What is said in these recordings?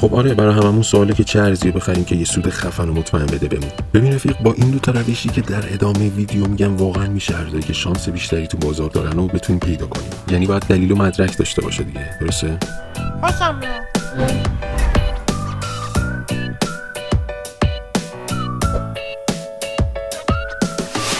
خب آره، برای هممون سواله که چه ارزی رو بخریم که یه سود خفن و مطمئن بده بهمون. ببین رفیق، با این دو تا روشی که در ادامه ویدیو میگم واقعا میشه ارزایی که شانس بیشتری تو بازار دارن و بتونیم پیدا کنیم. یعنی باید دلیل و مدرک داشته باشه دیگه، درسته؟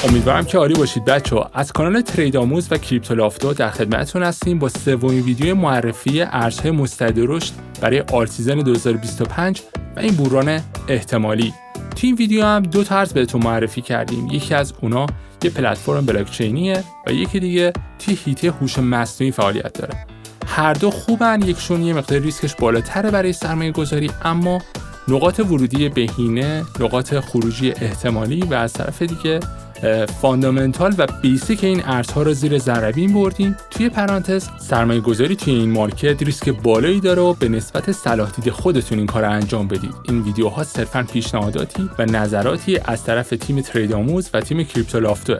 امیدوارم که عالی باشید بچه‌ها. از کانال ترید آموز و کریپتو لافتو در خدمتتون هستیم با سومین ویدیو معرفی ارزهای مستعد رشد برای آلت سیزن 2025 و این بحران احتمالی. تو این ویدیو هم دو تا ارز بهتون معرفی کردیم. یکی از اونا یه پلتفرم بلاکچینیه و یکی دیگه توی حیطه هوش مصنوعی فعالیت داره. هر دو خوبن، یکشون یه مقدار ریسکش بالاتره برای سرمایه‌گذاری، اما نقاط ورودی بهینه، نقاط خروجی احتمالی و از طرف دیگه فاندامنتال و بیسیک این ارزها رو زیر ذره‌بین بردیم. توی پرانتز سرمایه گذاری توی این مارکت ریسک بالایی داره و به نسبت صلاح دید خودتون این کار رو انجام بدید. این ویدیوها صرفاً پیشنهاداتی و نظراتی از طرف تیم ترید آموز و تیم کریپتو لافتو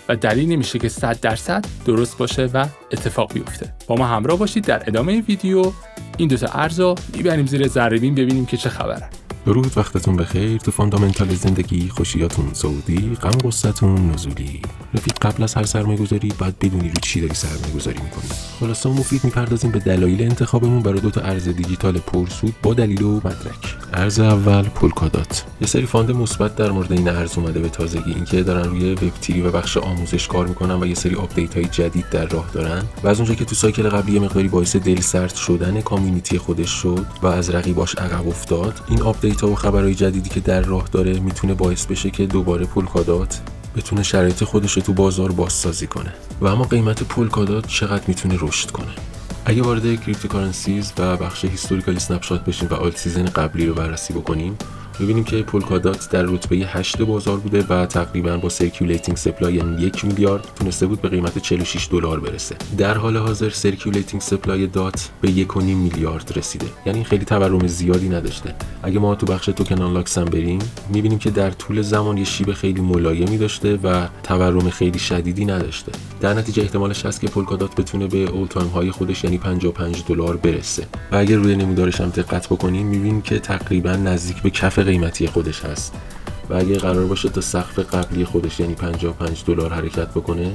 و دلیل نمیشه که 100% درست باشه و اتفاق بیفته. با ما همراه باشید در ادامه ویدیو این دو تا ارز رو میبریم زیر ذره‌بین ببینیم که چه خبره. درود، وقتتون بخیر. تو فاندامنتال زندگی خوشیاتون سعودی، غم و غصتون نزولی. رفیق، قبل از هر سرمایه‌گذاری باید بدونی رو چی داری سرمایه‌گذاری می‌کنی. خلاصه مفید می‌پردازیم به دلایل انتخابمون برای دو تا ارز دیجیتال پرسود با دلیل و مدرک. ارز اول پولکادات. یه سری فاند مثبت در مورد این ارز اومده به تازگی، اینکه دارن روی وب تری و بخش آموزش کار می‌کنن و یه سری آپدیت‌های جدید در راه دارن و از اونجا که تو سایکل قبلی یه مقداری باعث دل سرد شدن کامیونیتی خودش شد و از رقیباش عقب افتاد، این آپدیت و خبرهای جدیدی که در راه داره میتونه باعث بشه که دوباره پولکادات بتونه شرایط خودش رو تو بازار بازسازی کنه. و اما قیمت پولکادات چقدر میتونه رشد کنه؟ اگه وارد کریپتوکارنسیز و بخش هیستوریکال اسنپ شات بشیم و آلت سیزن قبلی رو بررسی بکنیم، می‌بینیم که پولکادات در رتبه 8 بازار بوده و تقریباً با سرکیولیتینگ سپلای یعنی 1 میلیارد تونسته بود به قیمت $46 برسه. در حال حاضر سرکیولیتینگ سپلای دات به 1.5 میلیارد رسیده. یعنی خیلی تورم زیادی نداشته. اگه ما تو بخش توکن آنلاکس هم بریم، می‌بینیم که در طول زمان یه شیب خیلی ملایمی داشته و تورم خیلی شدیدی نداشته. در نتیجه احتمالش هست که پولکادات بتونه به اول تایم های خودش یعنی $55 برسه. و اگه روی نمودارش هم دقت بکنیم، می‌بینیم که تقریباً نزدیک به کف قیمتی خودش هست و اگه قرار باشه تا سقف قبلی خودش یعنی $55 حرکت بکنه،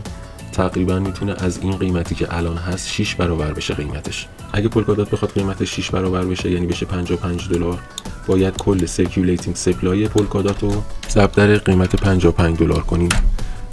تقریبا میتونه از این قیمتی که الان هست 6 برابر بشه قیمتش. اگه پولکادات بخواد قیمتش 6 برابر بشه یعنی بشه $55، باید کل سرکیولیتینگ سپلای پولکادات رو ضرب در قیمت $55 کنیم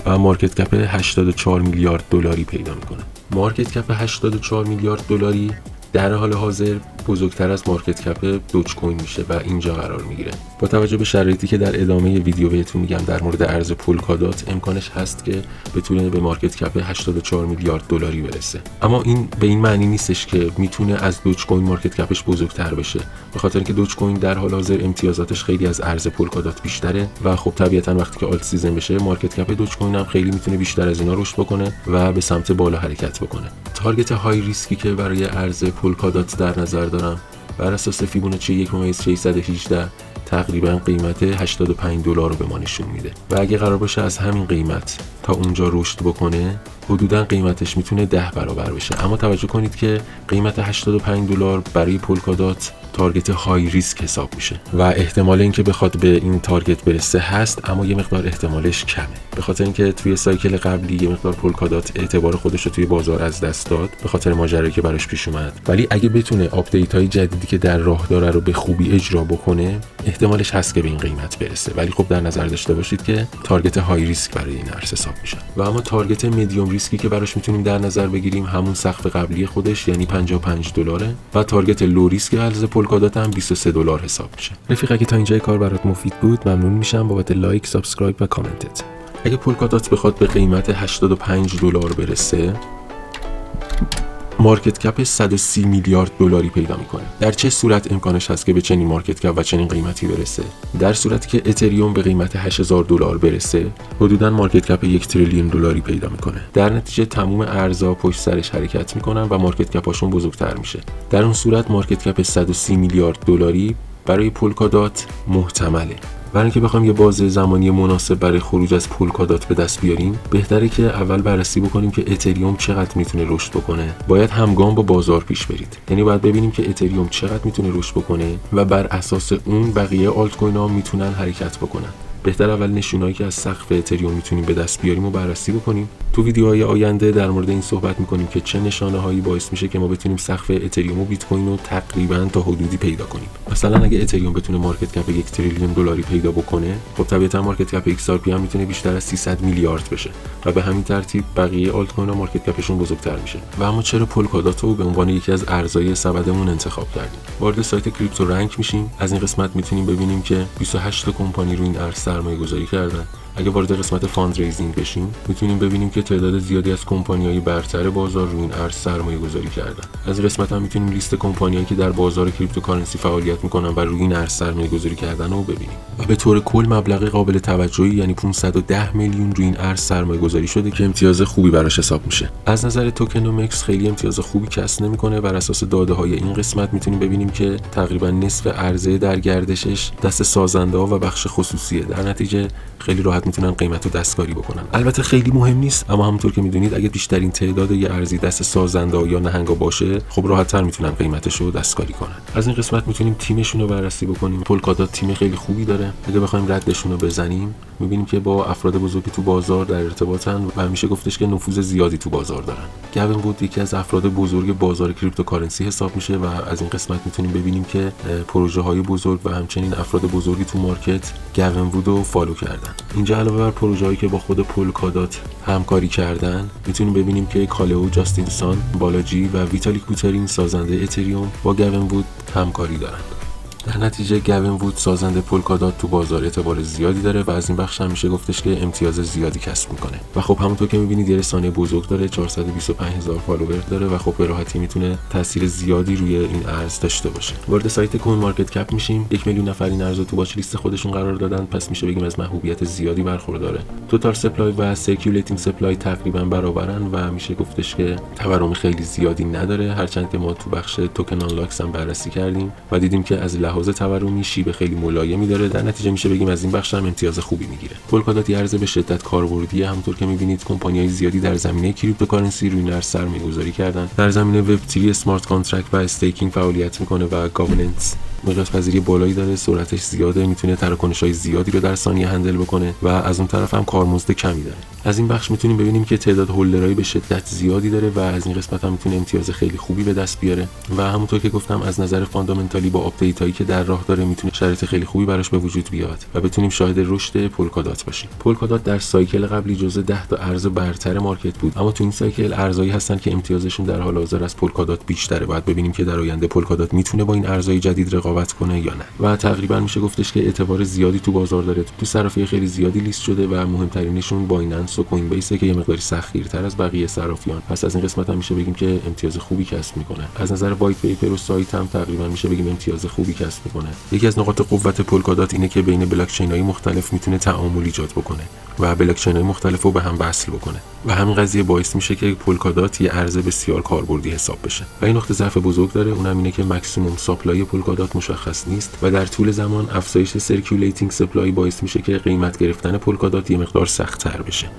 و مارکت کپ 84 میلیارد دلاری پیدا میکنه. مارکت کپ 84 میلیارد دلاری در حال حاضر بزرگتر از مارکت کپ دوج کوین میشه و اینجا قرار میگیره. با توجه به شرایطی که در ادامه ویدیو بهتون میگم در مورد ارز پولکادات، امکانش هست که بتونه به مارکت کپ 84 میلیارد دلاری برسه. اما این به این معنی نیستش که میتونه از دوج کوین مارکت کپش بزرگتر بشه، به خاطر اینکه دوج کوین در حال حاضر امتیازاتش خیلی از ارز پولکادات بیشتره و خب طبیعتاً وقتی که آلت سیزن بشه مارکت کپ دوج کوین هم خیلی میتونه بیشتر از اینا رشد بکنه و به سمت بالا حرکت بکنه. تارگت های ریسکی که برای ارز پولکادات در نظر دارم بر اساس فیبوناچی 1.618 تقریبا قیمت $85 رو به ما نشون میده و اگه قرار باشه از همین قیمت تا اونجا رشد بکنه حدودا قیمتش میتونه 10 برابر بشه. اما توجه کنید که قیمت $85 برای پولکادات تارگت های ریسک حساب میشه و احتمال اینکه بخواد به این تارگت برسه هست، اما یه مقدار احتمالش کمه، به خاطر اینکه توی سایکل قبلی یه مقدار پولکادات اعتبار خودش رو توی بازار از دست داد به خاطر ماجرایی که براش پیش اومد. ولی اگه بتونه آپدیت های جدیدی که در راه داره رو به خوبی اجرا بکنه، احتمالش هست که به این قیمت برسه. ولی خب در نظر داشته باشید که تارگت های ریسک برای این ارز حساب میشه. و اما تارگت میدیوم ریسکی که براش میتونیم در نظر بگیریم همون سقف قبلی خودش یعنی $55 و تارگت لو ریسک ارز پولکادات هم $23 حساب میشه. رفیق، اگه تا اینجای کار برات مفید بود ممنون میشم بابت لایک، سابسکرایب و کامنتت. اگه پولکادات بخواد به قیمت $85 برسه، مارکت کپ 130 میلیارد دلاری پیدا میکنه. در چه صورت امکانش هست که به چنین مارکت کپ و چنین قیمتی برسه؟ در صورتی که اتریوم به قیمت $8000 برسه، حدوداً مارکت کپ 1 تریلیون دلاری پیدا میکنه. در نتیجه تمام ارزها پشت سرش حرکت میکنن و مارکت کپاشون بزرگتر میشه. در اون صورت مارکت کپ 130 میلیارد دلاری برای پولکادات محتمله. برای اینکه بخوایم یه بازه زمانی مناسب برای خروج از پولکادات به دست بیاریم، بهتره که اول بررسی بکنیم که اتریوم چقدر میتونه رشد بکنه. باید همگام با بازار پیش برید. یعنی باید ببینیم که اتریوم چقدر میتونه رشد بکنه و بر اساس اون بقیه آلت کوین ها میتونن حرکت بکنن. بهتر اول نشونایی که از سقف اتریوم میتونیم به دست بیاریم و بررسی بکنیم. تو ویدیوهای آینده در مورد این صحبت میکنیم که چه نشانه‌هایی باعث میشه که ما بتونیم سقف اتریوم و بیت کوین رو تقریبا تا حدودی پیدا کنیم. مثلا اگه اتریوم بتونه مارکت کپ 1 تریلیون دلاری پیدا بکنه، خب طبیعتا مارکت کپ XRP هم میتونه بیشتر از 300 میلیارد بشه و به همین ترتیب بقیه آلت کوین ها مارکت کپشون بزرگتر میشه. و اما چرا پولکادات رو به عنوان یکی از ارزهای سبدمون انتخاب کردیم؟ وارد سایت کریپتو رنک میشیم. از این قسمت میتونیم ببینیم که 28 تا کمپانی رو این ارز سرمایه‌گذاری کردن. اگه وارد قسمت فاندریزینگ بشیم، میتونیم ببینیم که تعداد زیادی از کمپانی‌های برتر بازار روی این ارز سرمایه‌گذاری کردن. از این قسمت هم میتونیم لیست کمپانی‌هایی که در بازار کریپتوکارنسی فعالیت میکنن و روی این ارز سرمایه‌گذاری کردن رو ببینیم. و به طور کل مبلغ قابل توجهی یعنی 510 میلیون روی این ارز سرمایه‌گذاری شده که امتیاز خوبی براش حساب میشه. از نظر توکنومکس خیلی امتیاز خوبی کسب نمیکنه. بر اساس داده‌های این قسمت میتونیم ببینیم که تقریبا نصف عرضه در گردشش دست سازنده‌ها و بخش خصوصیه. در نتیجه خیلی راحت میتونن قیمت رو دستکاری بکنن. البته خیلی مهم نیست، اما همونطور که میدونید اگه بیشترین تعداد یه ارزی دست سازنده یا نهنگا باشه، خب راحت‌تر میتونن قیمتش رو دستکاری کنن. از این قسمت میتونیم تیمشون رو بررسی بکنیم. پولکادات تیم خیلی خوبی داره. اگه بخوایم ردشون رو بزنیم، میبینیم که با افراد بزرگی تو بازار در ارتباطن و میشه گفتش که نفوذ زیادی تو بازار دارن. گوین وود یکی از افراد بزرگ بازار کریپتوکارنسی حساب میشه و از این قسمت میتونیم ببینیم که پروژه‌های بزرگ و همچنین افراد بزرگی تو مارکت گوین وود رو فالو کردن. اینجا علاوه بر پروژه‌هایی که با خود پولکادات همکاری کردن، میتونیم ببینیم که کالئو جاستینسون، بالاجی و ویتالیک بوترین سازنده اتریوم با گوین وود همکاری دارن. در نتیجه گوین وود سازنده پولکادات تو بازار اعتبار زیادی داره و از این بخش هم میشه گفتش که امتیاز زیادی کسب میکنه. و خب همونطور که میبینید یه رسانه بزرگ داره، 425000 فالوور داره و خب به راحتی میتونه تاثیر زیادی روی این ارز داشته باشه. وارد سایت کوین مارکت کپ میشیم. 1 میلیون نفر این ارز رو تو واچ لیست خودشون قرار دادن، پس میشه بگیم از محبوبیت زیادی برخورداره. توتال سپلای و سرکیولیتینگ سپلای تقریبا برابرن و میشه گفتش که تورم خیلی زیادی نداره، هرچند که ما تو بخش توکن آنلاکس هم بررسی کردیم و دیدیم که از لحاظ تورمی شیب خیلی ملایمی داره. در نتیجه میشه بگیم از این بخش هم امتیاز خوبی میگیره. پولکادات ارز به شدت کاربردیه. همونطور که میبینید کمپانی‌های زیادی در زمینه کریپتوکارنسی روی این ارز سرمایه‌گذاری کردن. در زمینه وب 3 اسمارت کانترکت و استیکینگ فعالیت میکنه و گاورننس مقیاس پذیری بالایی داره، سرعتش زیاده، میتونه تراکنش‌های زیادی رو در ثانیه هندل بکنه و از اون طرف هم کارمزد کمی داره. از این بخش میتونیم ببینیم که تعداد هولدرای به شدت زیادی داره و از این قسمت هم میتونه امتیاز خیلی خوبی به دست بیاره و همونطور که گفتم از نظر فاندامنتالی با آپدیتایی که در راه داره میتونه شرایط خیلی خوبی براش به وجود بیاد و بتونیم شاهد رشد پولکادات باشیم. پولکادات در سایکل قبلی جزو 10 تا ارز برتر مارکت بود، اما تو این سایکل ارزایی هستن که امتیازشون در حال حاضر از پولکادات بیشتره. باید ببینیم که در آینده پولکادات میتونه با این ارزهای جدید رقابت کنه یا نه. و تقریبا میشه گفتش که اعتبار زیادی تو بازار داره. تو صرافی خیلی زیادی لیست شده و مهمترینشون بایننس و کوین بیس که یه مقداری سخت‌گیرتر از بقیه صرافیان. پس از این قسمت هم میشه بگیم که امتیاز خوبی کسب میکنه. از نظر وایت پیپر و سایت هم تقریبا میشه بگیم امتیاز خوبی کسب میکنه. یکی از نقاط قوت پولکادات اینه که بین بلاک چین‌های مختلف میتونه تعامل ایجاد بکنه و بلاک چین‌های مختلف رو به هم وصل بکنه و همین قضیه باعث میشه که پولکادات یه ارز بسیار کاربردی حساب بشه. و این نقطه ضعف بزرگ داره، اونم اینه که ماکسیمم ساپلای پولکادات مشخص نیست و در طول زمان افزایش سرکیولیتینگ سپلای باعث میشه که قیمت گرفتن پولکادات یه مقدار سخت‌تر بشه.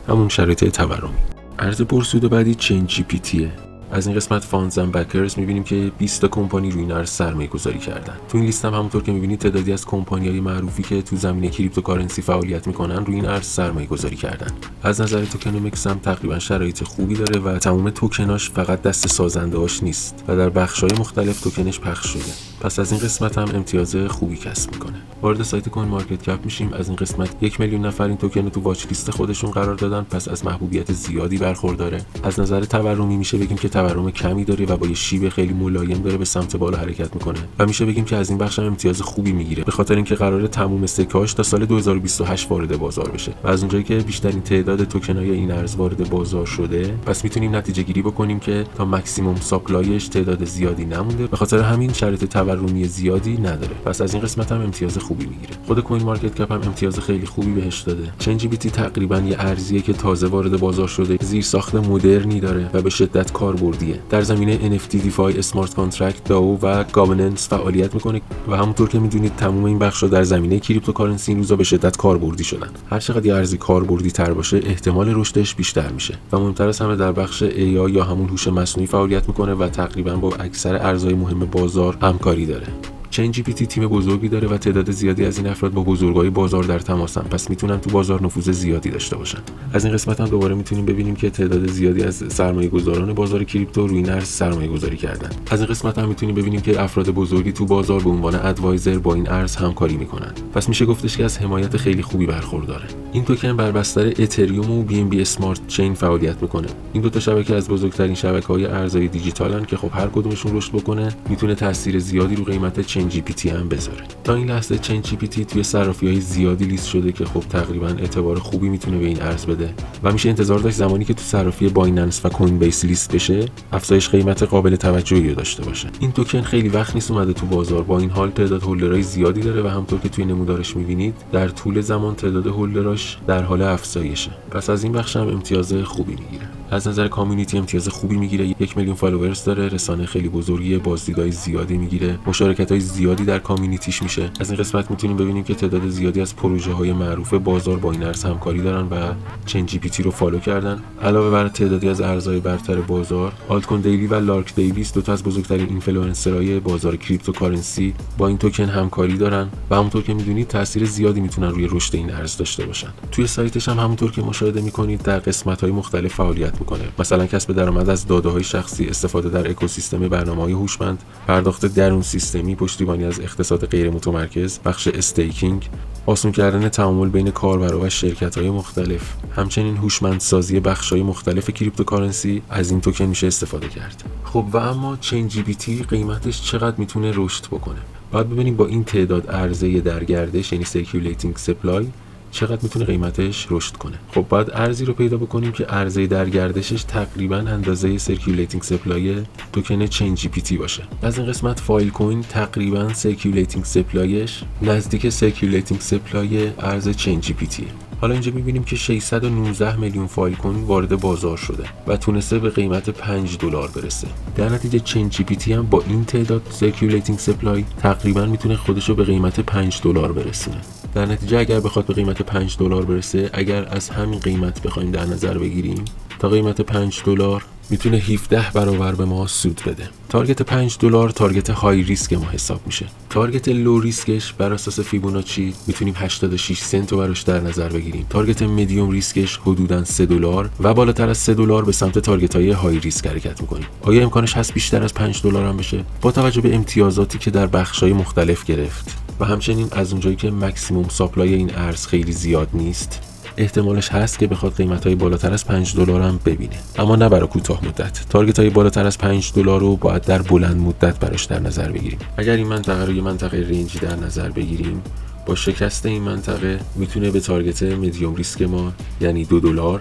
همون شرایط تورمی. ارز پرسود بعدی چین جی پی تیه. از این قسمت فاندز اند بکرز می‌بینیم که 20 تا کمپانی روی این ارز سرمایه‌گذاری کردن. تو این لیست هم همونطور که می‌بینید تعدادی از کمپانی‌های معروفی که تو زمینه کریپتوکارنسی فعالیت می‌کنن روی این ارز سرمایه‌گذاری کردن. از نظر توکنومکس هم تقریبا شرایط خوبی داره و تمام توکناش فقط دست سازنده‌هاش نیست و در بخش‌های مختلف توکنش پخش شده. پس از این قسمت هم امتیاز خوبی کسب می‌کنه. وارد سایت کوین مارکت کپ میشیم. از این قسمت 1 میلیون نفر این توکن رو تو واچ لیست خودشون قرار دادن، پس از محبوبیت زیادی برخورداره. از نظر تورمی میشه بگیم که تورم کمی داره و با یه شیب خیلی ملایم داره به سمت بالا حرکت میکنه و میشه بگیم که از این بخش هم امتیاز خوبی میگیره، به خاطر اینکه قراره تموم سکه‌هاش تا سال 2028 وارد بازار بشه و از اونجایی که بیشترین تعداد توکن‌های این ارز وارد بازار شده، پس میتونیم نتیجه گیری بکنیم که تا ماکسیمم ساپلایش تعداد زیادی نمونده، به خاطر همین شرایط تورمی زیادی نداره. پس از این قسمت هم امتیاز خوبی خوبی میگیره. خود کوین مارکت کپ هم امتیاز خیلی خوبی بهش داده. چین جی پی تی تقریبا یه ارزیه که تازه وارد بازار شده، زیرساخت مدرنی داره و به شدت کاربردیه. در زمینه NFT، دیفای، اسمارت کانترکت، داو و گاورننس فعالیت میکنه و همونطور که میدونید تمام این بخشا در زمینه کریپتوکارنسی این روزا به شدت کاربردی شدن. هر چقدر یه ارزی کاربردی تر باشه احتمال رشدش بیشتر میشه و مهمتر از همه در بخش AI یا همون هوش مصنوعی فعالیت میکنه و تقریبا با اکثر ارزهای مهم بازار همکاری داره. چین جی پی تی تیم بزرگی داره و تعداد زیادی از این افراد با بزرگای بازار در تماسن، پس میتونن تو بازار نفوذ زیادی داشته باشن. از این قسمت هم دوباره میتونیم ببینیم که تعداد زیادی از سرمایه‌گذاران بازار کریپتو روی این ارز سرمایه‌گذاری کردن. از این قسمت هم میتونیم ببینیم که افراد بزرگی تو بازار به عنوان ادوایزر با این ارز همکاری میکنن. پس میشه گفتش که از حمایت خیلی خوبی برخورداره. این توکن بر بستر اتریوم و بی ام بی اسمارت چین فعالیت میکنه. این دو تا شبکه از بزرگترین شبکه‌های ارزهای دیجیتالن که خب هر کدومشون رشد بکنه میتونه تاثیر زیادی رو قیمت چین جی پی تی هم بذاره. تا این لحظه چین جی پی تی توی صرافی‌های زیادی لیست شده که خب تقریبا اعتبار خوبی میتونه به این ارز بده و میشه انتظار داشت زمانی که تو صرافی بایننس و کوین بیس لیست بشه افزایش قیمت قابل توجهی رو داشته باشه. این توکن خیلی وقت نیست اومده تو بازار، با این حال تعداد هولدرای زیادی داره و همونطور که توی نمودارش میبینید در طول زمان تعداد هولدراش در حال افزایشه. پس از این بخش هم امتیاز خوبی میگیره. از نظر کامیونیتی امتیاز خوبی میگیره. 1 میلیون فالوورز داره، رسانه خیلی بزرگیه، بازدیدهای زیادی میگیره، مشارکت‌های زیادی در کامیونیتیش میشه. از این قسمت میتونیم ببینیم که تعداد زیادی از پروژه‌های معروف بازار با این ارز همکاری دارن و چین جی پی تی رو فالو کردن. علاوه بر تعدادی از ارزهای برتر بازار، آلتکوین دیلی و لارک دیویس دو تا از بزرگترین اینفلوئنسرهای بازار کریپتوکارنسی با این توکن همکاری دارن و همونطور که میدونید تاثیر زیادی میتونن روی رشد این ارز داشته باشن. توی سایتش هم همونطور که مشاهده میکنید در قسمت‌های مختلف فعالیت میکنه، مثلا کسب درآمد از داده‌های شخصی، استفاده در اکوسیستم برنامه‌های هوشمند، پرداخت درون سیستمی، پشتیبانی از اقتصاد غیر متمرکز، بخش استیکینگ، آسون کردن تعامل بین کاربرا و شرکت‌های مختلف، همچنین هوشمندسازی بخش‌های مختلف کریپتوکارنسی. از این توکن میشه استفاده کرد. خب و اما چین جی پی تی قیمتش چقدر میتونه رشد بکنه؟ باید ببینیم با این تعداد عرضه در گردش، یعنی سرکیولیتینگ سپلای، چقدر میتونه قیمتش رشد کنه. خب باید ارزی رو پیدا بکنیم که عرضه در گردشش تقریبا اندازه سرکیولیتینگ سپلای توکن چین جی پی تی باشه. از این قسمت فایل کوین تقریبا سرکیولیتینگ سپلایش نزدیک سرکیولیتینگ سپلای ارز چین جی پی تی. حالا اینجا می‌بینیم که 619 میلیون فایل کوین وارد بازار شده و تونسته به قیمت $5 برسه. در نتیجه چین جی پی تی هم با این تعداد سرکیولیتینگ سپلای تقریبا میتونه خودش رو به قیمت $5 برسونه. در نتیجه اگر بخواد به قیمت $5 برسه، اگر از همین قیمت بخوایم در نظر بگیریم، تا قیمت $5 میتونه 17 برابر به ما سود بده. تارگت $5 تارگت های ریسک ما حساب میشه. تارگت لو ریسکش بر اساس فیبوناچی میتونیم 86 سنت رو براش در نظر بگیریم. تارگت میدیوم ریسکش حدوداً $3 و بالاتر از $3 به سمت تارگت های های ریسک حرکت میکنیم. آیا امکانش هست بیشتر از $5 هم بشه؟ با توجه به امتیازاتی که در بخش‌های مختلف گرفت و همچنین از اونجایی که ماکسیموم ساپلای این ارز خیلی زیاد نیست، احتمالش هست که بخواد قیمت‌های بالاتر از $5 هم ببینه، اما نه برای کوتاه مدت. تارگت‌های بالاتر از $5 رو باید در بلند مدت براش در نظر بگیریم. اگر این منطقه رو یه منطقه رنجی در نظر بگیریم، با شکست این منطقه میتونه به تارگت میدیوم ریسک ما یعنی $2،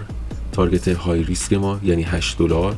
تارگت های ریسک ما یعنی $8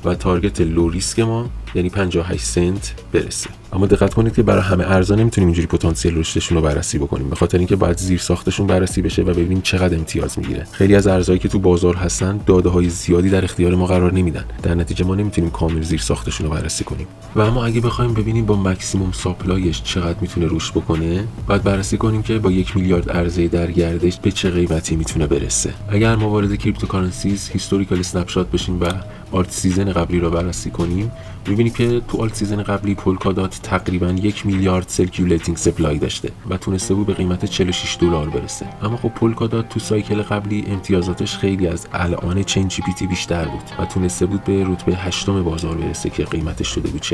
و تارگت لو ریسک ما یعنی 58 سنت برسه. اما دقت کنید که برای همه ارزا نمیتونیم اینجوری پتانسیل رشدشون رو بررسی بکنیم، به خاطر اینکه باید زیر ساختشون بررسی بشه و ببینیم چقدر امتیاز میگیره. خیلی از ارزایی که تو بازار هستن داده‌های زیادی در اختیار ما قرار نمیدن، در نتیجه ما نمیتونیم کامل زیر ساختشون رو بررسی کنیم. و اما اگه بخوایم ببینیم با ماکسیمم ساپلایش چقدر میتونه رشد بکنه، باید بررسی کنیم که با 1 میلیارد عرضه در گردش به چه قیمتی میتونه برسه. اگر ما وارد کریپتوکارنسیز هیستوریکال اسنپ شات بشیم و آلت سیزن قبلی رو بررسی کنیم، می‌بینیم که تو آلت سیزن قبلی پولکادات تقریباً 1 میلیارد سرکیولیتینگ سپلای داشته و تونسته بود به قیمت $46 برسه. اما خب پولکادات تو سایکل قبلی امتیازاتش خیلی از الان چین جی پی تی بیشتر بود و تونسته بود به رتبه 8 بازار برسه که قیمتش شده بود $46.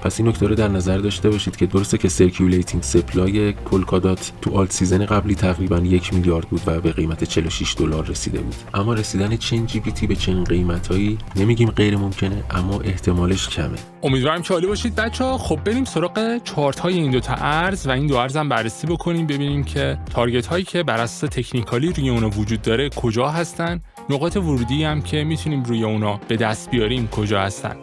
پس این نکته رو در نظر داشته باشید که درسته که سرکیولیتینگ سپلای پولکادات تو آلت سیزن قبلی تقریباً 1 میلیارد بود و به قیمت $46 رسیده بود، اما رسیدن چین جی پی تی به چنین قیمتایی نمیگیم غیر ممکنه، اما احتمالش کمه. امیدوارم که عالی باشید بچه‌ها. خب بریم سراغ چارت های این دو تا ارز و این دو ارز هم بررسی بکنیم، ببینیم که تارگت هایی که بر اساس تکنیکالی روی اونا وجود داره کجا هستن، نقاط ورودی هم که میتونیم روی اونا به دست بیاریم کجا هستن.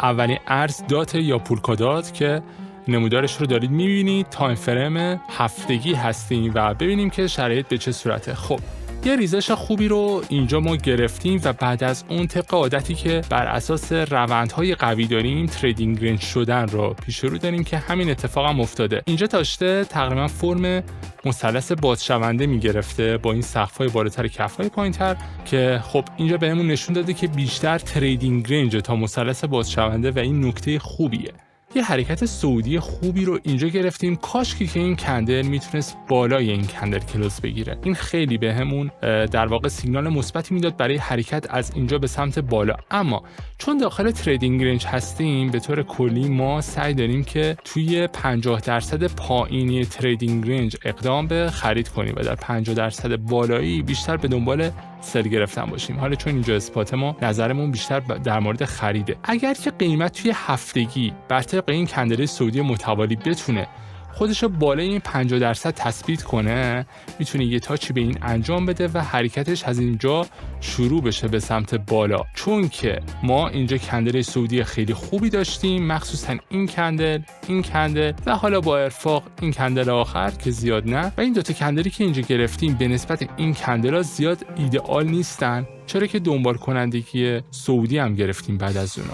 اولین ارز دات یا پولکادات که نمودارش رو دارید می‌بینید. تایم فریم هفتگی هستیم و ببینیم که شرایط به چه صورته. خب یه ریزش خوبی رو اینجا ما گرفتیم و بعد از اون طبق عادتی که بر اساس روندهای قوی داریم تریدینگ رنج شدن رو پیش رو داریم که همین اتفاق هم افتاده. اینجا داشته تقریبا فرم مثلث بازشونده میگرفته با این سقف‌های بالاتر کف‌های پایین‌تر که خب اینجا بهمون نشون داده که بیشتر تریدینگ رنج تا مثلث بازشونده و این نکته خوبیه. یه حرکت صعودی خوبی رو اینجا گرفتیم. کاشکی که این کندل میتونست بالای این کندل کلوز بگیره. این خیلی بهمون در واقع سیگنال مثبتی میداد برای حرکت از اینجا به سمت بالا. اما چون داخل تریدینگ رنج هستیم به طور کلی ما سعی داریم که توی 50% پایینی تریدینگ رنج اقدام به خرید کنیم و در 50% بالایی بیشتر به دنبال سل گرفتن باشیم. حالا چون اینجا اسپات ما نظرمون بیشتر در مورد خریده. اگر که قیمت توی هفتگی بر طبق این کندل صعودی متوالی بتونه خودش رو بالای این 50% تثبیت کنه، میتونه یه تاچی به این انجام بده و حرکتش از اینجا شروع بشه به سمت بالا. چون که ما اینجا کندل صعودی خیلی خوبی داشتیم، مخصوصا این کندل و حالا با ارفاق این کندل آخر که زیاد نه، و این دوتا کندلی که اینجا گرفتیم به نسبت این کندل‌ها زیاد ایدئال نیستن، چرا که دنبال کنندگی صعودی هم گرفتیم بعد از اونا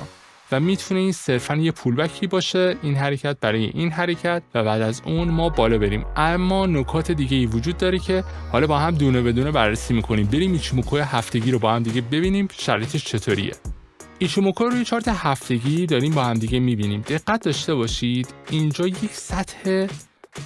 و میتونه این صرفاً یه پولبکی باشه این حرکت برای این حرکت و بعد از اون ما بالا بریم. اما نکات دیگه ای وجود داره که حالا با هم دونه بدونه بررسی میکنیم. بریم ایچیموکو هفتگی رو با هم دیگه ببینیم شرایطش چطوریه. ایچیموکو روی چارت هفتگی داریم با هم دیگه میبینیم. دقت داشته باشید اینجا یک سطح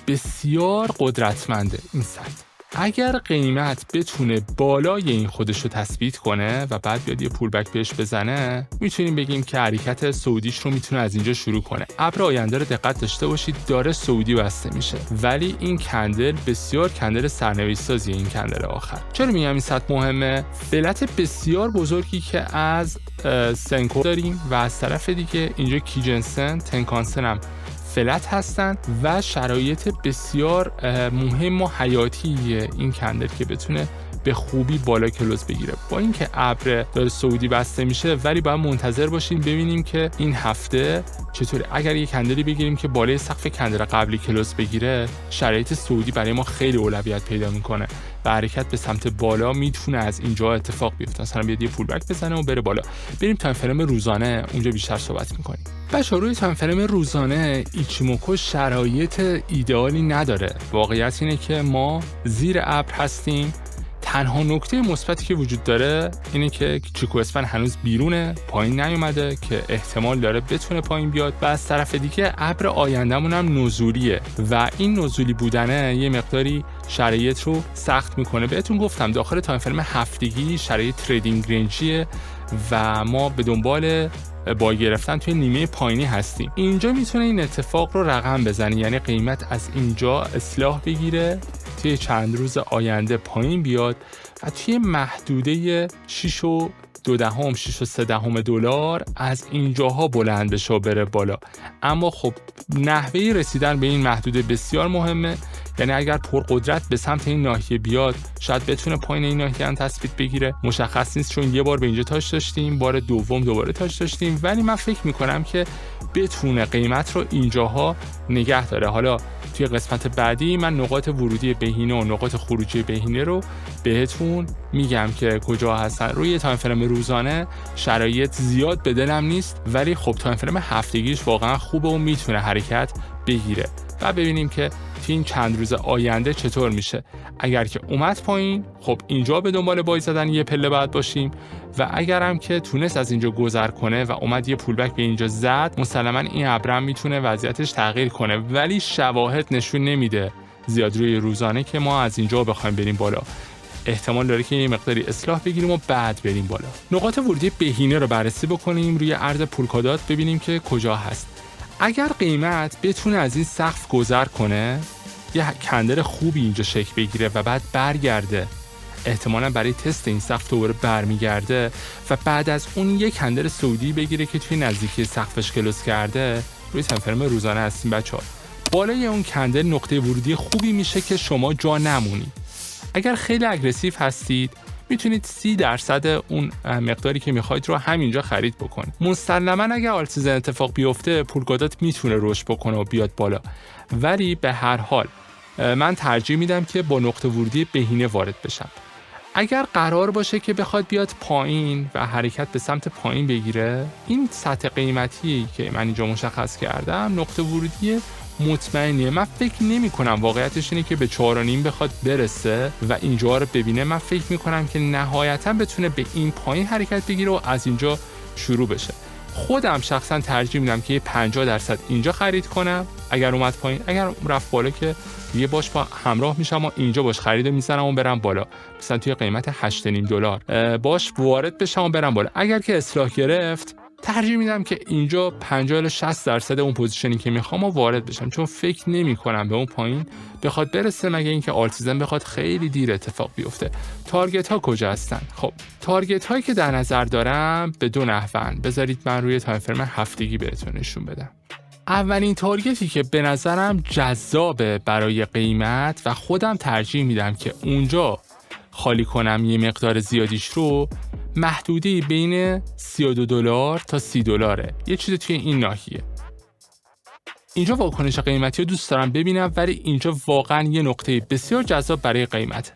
بسیار قدرتمنده. این سطح اگر قیمت بتونه بالای این خودش رو تثبیت کنه و بعد بیاد یه پولبک بهش بزنه، میتونیم بگیم که حرکت صعودیش رو میتونه از اینجا شروع کنه. ابر آینده رو دقت داشته باشید داره صعودی بسته میشه، ولی این کندل بسیار کندل سرنوشت سازیه. این کندل آخر چرا میگم این سطح مهمه؟ فلت بسیار بزرگی که از سنکو داریم و از طرف دیگه اینجا کیجنسن تنکانسن هم فلت هستن و شرایط بسیار مهم و حیاتیه این کندل که بتونه به خوبی بالا کلوز بگیره. با اینکه ابر داره صعودی بسته میشه ولی باید منتظر باشیم ببینیم که این هفته چطوره. اگر یک کندلی بگیریم که بالای سقف کندل قبلی کلوز بگیره، شرایط صعودی برای ما خیلی اولویت پیدا میکنه و حرکت به سمت بالا میتونه از اینجا اتفاق بیفته. مثلا بیاد یه پولبک بزنه و بره بالا. بریم تایم فریم روزانه، اونجا بیشتر صحبت میکنیم. بچه‌ها روی تایم فریم روزانه ایچیموکو شرایط ایدئالی نداره. واقعیت اینه که ما زیر ابر هستیم. تنها نکته مثبتی که وجود داره اینه که چیکو اسپن هنوز بیرونه، پایین نیومده که احتمال داره بتونه پایین بیاد و از طرف دیگه ابر آیندهمون هم نزولیه و این نزولی بودنه یه مقداری شرایط رو سخت میکنه. بهتون گفتم داخل تایم فریم هفتگی شرایط تریدینگ رنجیه و ما به دنبال با گرفتن توی نیمه پایینی هستیم. اینجا میتونه این اتفاق رو رقم بزنه، یعنی قیمت از اینجا اصلاح بگیره، توی چند روز آینده پایین بیاد و توی محدوده 6.2 دلار از اینجاها بلند بشه و بره بالا. اما خب نحوه رسیدن به این محدوده بسیار مهمه، یعنی اگر پرقدرت به سمت این ناحیه بیاد شاید بتونه پایین این ناحیه هم تثبیت بگیره. مشخص نیست چون یه بار به اینجا تاچ داشتیم، بار دوم دوباره تاچ داشتیم، ولی من فکر میکنم که بتونه قیمت رو اینجاها نگه داره. حالا توی قسمت بعدی من نقاط ورودی بهینه و نقاط خروجی بهینه رو بهتون میگم که کجا هستن. روی تایم فریم روزانه شرایط زیاد به دلم نیست، ولی خب تایم فریم هفتگیش واقعا خوبه و میتونه حرکت بگیره و ببینیم که توی این چند روز آینده چطور میشه. اگر که اومد پایین، خب اینجا به دنبال بای زدن یه پله بعد باشیم و اگر هم که تونست از اینجا گذر کنه و اومد یه پولبک به اینجا زد، مسلما این ابرم میتونه وضعیتش تغییر کنه، ولی شواهد نشون نمیده زیاد روی روزانه که ما از اینجا بخوایم بریم بالا. احتمال داره که یه مقداری اصلاح بگیریم و بعد بریم بالا. نقاط ورودی بهینه رو بررسی بکنیم روی عرض پولکادات ببینیم که کجا هست. اگر قیمت بتونه از این سقف گذر کنه، یه کندل خوبی اینجا شکل بگیره و بعد برگرده، احتمالاً برای تست این سقف دوباره برمیگرده و بعد از اون یه کندل صعودی بگیره که توی نزدیکی سقفش کلوز کرده. روی تایم فریم روزانه هستیم بچه‌ها. بالای اون کندل نقطه ورودی خوبی میشه که شما جا نمونید. اگر خیلی اگریسیو هستید میتونید 30% اون مقداری که میخواید رو همینجا خرید بکنید. مسلما اگه آلت سیزن اتفاق بیفته پولگادات میتونه رشد بکنه و بیاد بالا، ولی به هر حال من ترجیح میدم که با نقطه ورودی بهینه وارد بشم. اگر قرار باشه که بخواد بیاد پایین و حرکت به سمت پایین بگیره، این سطح قیمتی که من اینجا مشخص کردم نقطه ورودی مطمئنیه. من فکر نمی کنم، واقعیتش اینه که به 4.5 بخواد برسه و اینجا رو ببینه. من فکر می کنم که نهایتا بتونه به این پایین حرکت بگیره و از اینجا شروع بشه. خودم شخصا ترجیح میدم که 50% اینجا خرید کنم اگر اومد پایین. اگر رفت بالا که دیگه باش با همراه میشم و اینجا باش خرید میزنم و برم بالا، مثلا توی قیمت $8.5 باش وارد بشم و برم بالا. اگر که اصلاح گرفت ترجیح میدم که اینجا 50-60% اون پوزیشنی که میخوام و وارد بشم، چون فکر نمی کنم به اون پایین بخواد برسه مگه اینکه آلت سیزن بخواد خیلی دیر اتفاق بیفته. تارگت ها کجا هستن؟ خب تارگت هایی که در نظر دارم به دو نحوان. بذارید من روی تایم فریم هفتگی بهتون نشون بدم. اولین تارگتی که به نظرم جذابه برای قیمت و خودم ترجیح میدم که اونجا خالی کنم یه مقدار زیادیش رو، محدودی بین $32 تا $30، یه چیز توی این ناحیه. اینجا واکنش قیمتی رو دوست دارم ببینم، ولی اینجا واقعا یه نقطه بسیار جذاب برای قیمت.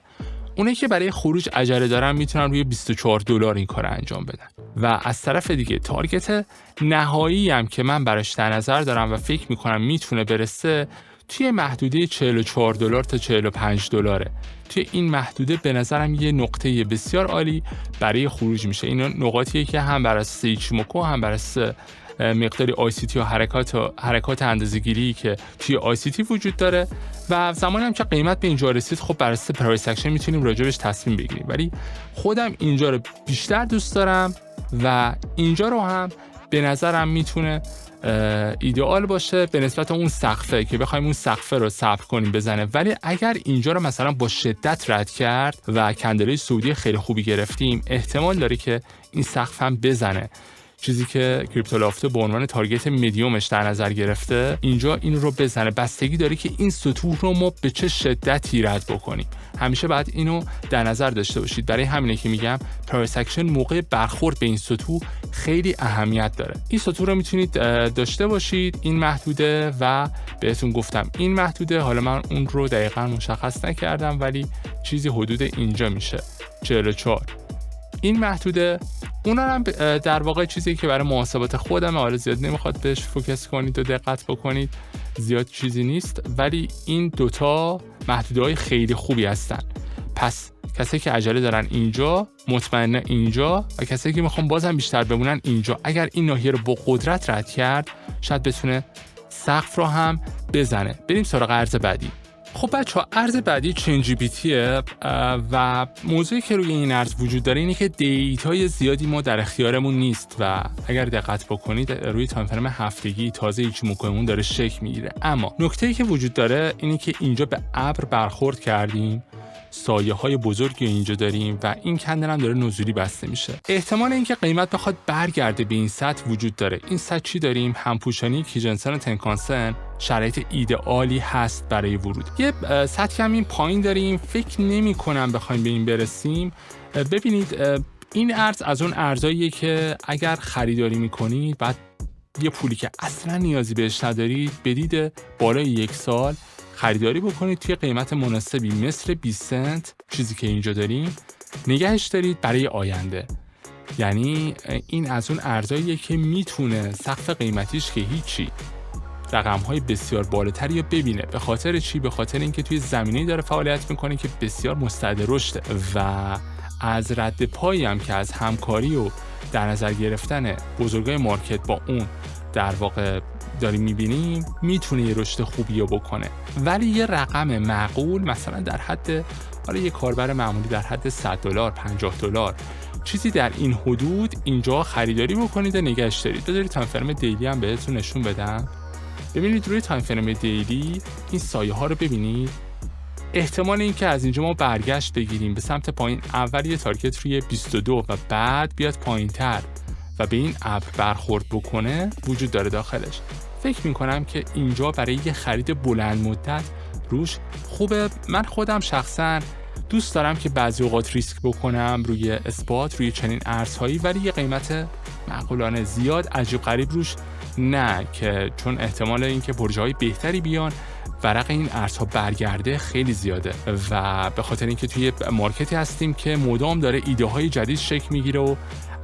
اونایی که برای خروج عجله دارن میتونن روی $24 این کار انجام بدن. و از طرف دیگه تارگت نهایی هم که من براش در نظر دارم و فکر میکنم میتونه برسه توی محدوده $44 تا $45. توی این محدوده به نظرم یه نقطه بسیار عالی برای خروج میشه. این نقاطیه که هم برای ایچیموکو هم برای مقداری ICT و حرکات اندازه‌گیری که توی ICT وجود داره و زمانی هم که قیمت به اینجا رسید خب برای پرایس اکشن میتونیم راجبش تصمیم بگیریم، ولی خودم اینجا رو بیشتر دوست دارم و اینجا رو هم به نظرم میتونه ایدئال باشه به نسبت اون سقفه که بخوایم اون سقفه رو صبر کنیم بزنه. ولی اگر اینجا رو مثلا با شدت رد کرد و کندلای سعودی خیلی خوبی گرفتیم، احتمال داره که این سقف هم بزنه. چیزی که کریپتو لافته به عنوان تارگت مدیومش در نظر گرفته، اینجا این رو بزنه. بستگی داره که این سطوح رو ما به چه شدتی رد بکنیم. همیشه باید اینو در نظر داشته باشید. برای همینه که میگم پرایس اکشن موقع برخورد به این سطوح خیلی اهمیت داره. این سطوح رو میتونید داشته باشید، این محدوده، و بهتون گفتم این محدوده، حالا من اون رو دقیقاً مشخص نکردم ولی چیزی حدود اینجا میشه 44. این محدوده اونا هم در واقع چیزی که برای محاسبات خودم، حالا زیاد نمیخواد بهش فوکس کنید و دقت بکنید، زیاد چیزی نیست، ولی این دوتا محدوده‌های خیلی خوبی هستن. پس کسایی که عجله دارن اینجا، مطمئنه اینجا، و کسایی که میخوان بازم بیشتر بمونن اینجا. اگر این ناحیه رو با قدرت رد کرد شاید بتونه سقف رو هم بزنه. بریم سراغ ارز بعدی. خب بچه‌ها، ارز بعدی چین جی پی تیه و موضوعی که روی این ارز وجود داره اینه که دیتای زیادی ما در اختیارمون نیست و اگر دقت بکنید روی تایم فریم هفتگی تازه ایچیموکومون داره شکل میگیره. اما نکته‌ای که وجود داره اینه که اینجا به ابر برخورد کردیم، سایه‌های بزرگی اینجا داریم و این کندل هم داره نزولی بسته میشه. احتمال اینکه قیمت بخواد برگرده به این سطح وجود داره. این سطح چی داریم؟ همپوشانی کیجنسن و تنکانسن شرایط ایدئالی هست برای ورود. یه سطح کم این پایین داریم، فکر نمی‌کنم بخوایم به این برسیم. ببینید این ارز از اون ارزاییه که اگر خریداری می‌کنید بعد یه پولی که اصلا نیازی بهش ندارید بدید بالای 1 سال خریداری بکنید توی قیمت مناسبی مثل 20 سنت، چیزی که اینجا داریم، نگهش دارید برای آینده. یعنی این از اون ارزاییه که میتونه سقف قیمتیش که هیچی رقم‌های بسیار بالاتری رو ببینه. به خاطر چی؟ به خاطر اینکه توی زمینه‌ای داره فعالیت میکنه که بسیار مستعد رشده و از رد پایی هم که از همکاری و در نظر گرفتن بزرگای مارکت با اون در واقع داریم میبینیم، میتونه یه رشد خوبی رو بکنه. ولی یه رقم معقول، مثلا در حد، حالا یه کاربر معمولی در حد $100 $50 چیزی در این حدود اینجا خریداری بکنید و نگهش دارید. بذارید تایم فریم دیلی هم بهتون نشون بدم. ببینید روی تایم فریم دیلی این سایه ها رو ببینید. احتمال این که از اینجا ما برگشت بگیریم به سمت پایین، اول یه تارگت روی 22 و بعد بیاد پایین تر و به این ابر برخورد بکنه وجود داره داخلش. فکر میکنم که اینجا برای یه خرید بلند مدت روش خوبه. من خودم شخصا دوست دارم که بعضی اوقات ریسک بکنم روی اثبات روی چنین ارزهایی، ولی یه قیمت معقولانه زیاد عجیب غریب روش نه، که چون احتمال اینکه پروژه‌های بهتری بیان ورق این ارزها برگرده خیلی زیاده و به خاطر اینکه توی مارکتی هستیم که مدام داره ایده های جدید شکل میگیره و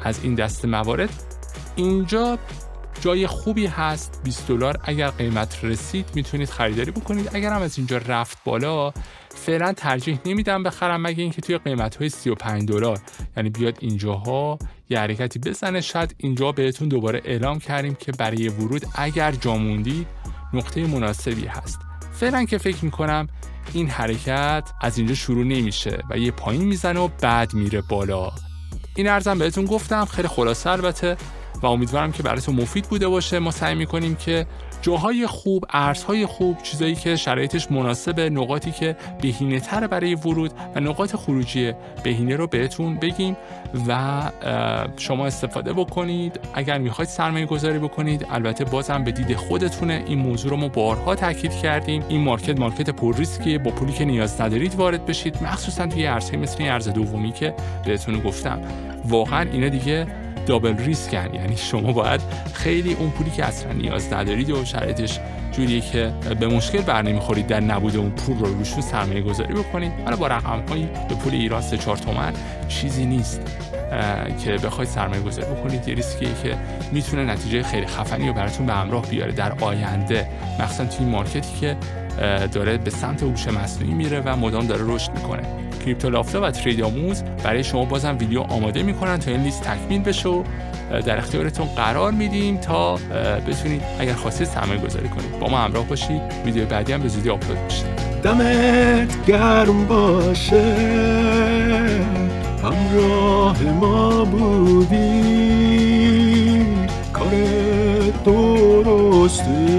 از این دست موارد اینجا جای خوبی هست. $20 اگر قیمت رسید میتونید خریداری بکنید. اگر هم از اینجا رفت بالا فعلا ترجیح نمیدم بخرم، مگه اینکه توی قیمت‌های $35 یعنی بیاد اینجاها یه حرکتی بزنه. شاید اینجا بهتون دوباره اعلام کردیم که برای ورود اگر جا موندید نقطه مناسبی هست. فعلا که فکر میکنم این حرکت از اینجا شروع نمیشه و یه پایین میزنه و بعد میره بالا. این ارزم بهتون گفتم خیلی خلاصه البته و امیدوارم که براتون مفید بوده باشه. ما سعی میکنیم که جاهای خوب، ارزهای خوب، چیزایی که شرایطش مناسبه، نقاطی که بهینه تر برای ورود و نقاط خروجی بهینه رو بهتون بگیم و شما استفاده بکنید. اگر میخواید سرمایه گذاری بکنید البته بازم به دید خودتونه. این موضوع رو ما بارها تاکید کردیم. این مارکت پر ریسکیه، با پولی که نیاز ندارید وارد بشید، مخصوصا توی ارزهای مثل این ارز دومی که بهتون گفتم. واقعا اینا دیگه دابل ریسکن، یعنی شما باید خیلی اون پولی که اصلا نیاز ندارید و شرایطش جوریه که به مشکل برنمیخورید در نبود اون پول رو روشون سرمایه گذاری بکنید. حالا با رقم‌هایی به پول ایران 3-4 تومن چیزی نیست که بخواید سرمایه گذاری بکنید. یه ریسکیه که میتونه نتیجه خیلی خفنی رو براتون به همراه بیاره در آینده، مخصوصا توی مارکتی که داره به سمت هوش مصنوعی میره و مدام داره رشد میکنه. کریپتو لافتا و ترید آموز برای شما بازم ویدیو آماده میکنن تا این لیست تکمیل بشه و در اختیارتون قرار میدیم تا بتونید اگر خواستید سرمایه گذاری کنید. با ما همراه باشید. ویدیو بعدی هم به زودی آپلود میشه. دمت گرم باشه همراه ما بودی، کار درسته